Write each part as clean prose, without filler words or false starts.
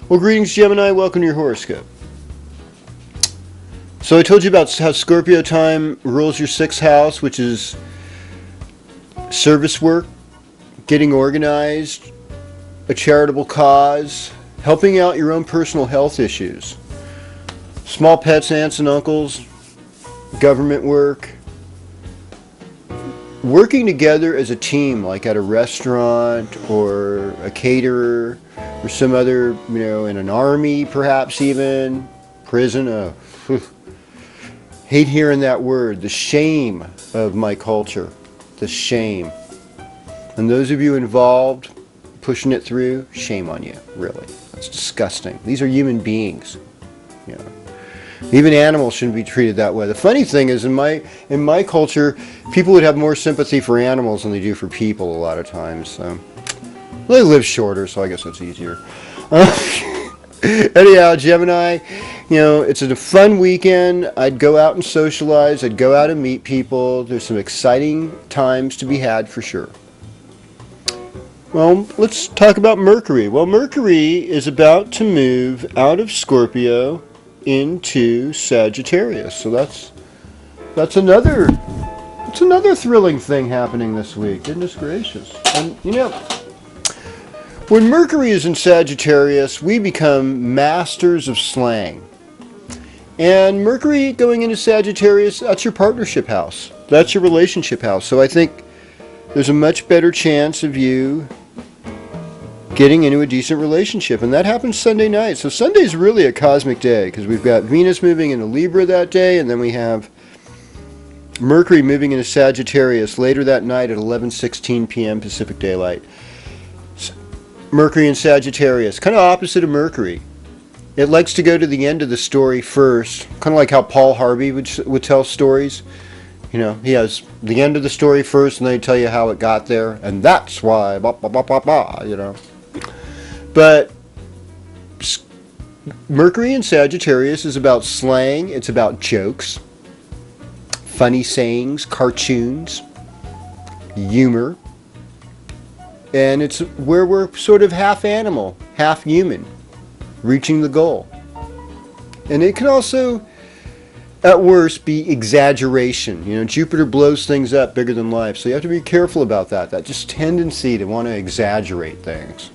Well, greetings, Gemini. Welcome to your horoscope. So I told you about how Scorpio time rules your sixth house, which is service work, getting organized, a charitable cause, helping out your own personal health issues, small pets, aunts and uncles, government work, working together as a team, like at a restaurant or a caterer or some other, in an army, perhaps even prison. Hate hearing that word, the shame of my culture, the shame. And those of you involved, pushing it through, shame on you, really. That's disgusting. These are human beings. Even animals shouldn't be treated that way. The funny thing is, in my culture, people would have more sympathy for animals than they do for people a lot of times. So. Well, they live shorter, so I guess that's easier. Anyhow, Gemini, it's a fun weekend. I'd go out and socialize. I'd go out and meet people. There's some exciting times to be had for sure. Well, let's talk about Mercury. Well, Mercury is about to move out of Scorpio into Sagittarius. So that's another thrilling thing happening this week. Goodness gracious. And when Mercury is in Sagittarius, we become masters of slang. And Mercury going into Sagittarius, that's your partnership house. That's your relationship house. So I think there's a much better chance of you getting into a decent relationship. And that happens Sunday night. So Sunday's really a cosmic day because we've got Venus moving into Libra that day, and then we have Mercury moving into Sagittarius later that night at 11:16 p.m. Pacific Daylight. Mercury and Sagittarius, kind of opposite of Mercury. It likes to go to the end of the story first, kind of like how Paul Harvey would tell stories. He has the end of the story first, and then he'd tell you how it got there, and that's why, blah, blah, blah, blah, blah, But Mercury in Sagittarius is about slang, it's about jokes, funny sayings, cartoons, humor. And it's where we're sort of half animal, half human, reaching the goal. And it can also, at worst, be exaggeration. Jupiter blows things up bigger than life. So you have to be careful about that. That just tendency to want to exaggerate things.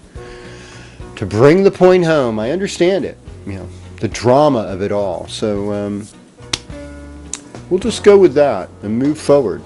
To bring the point home, I understand it. The drama of it all. So we'll just go with that and move forward.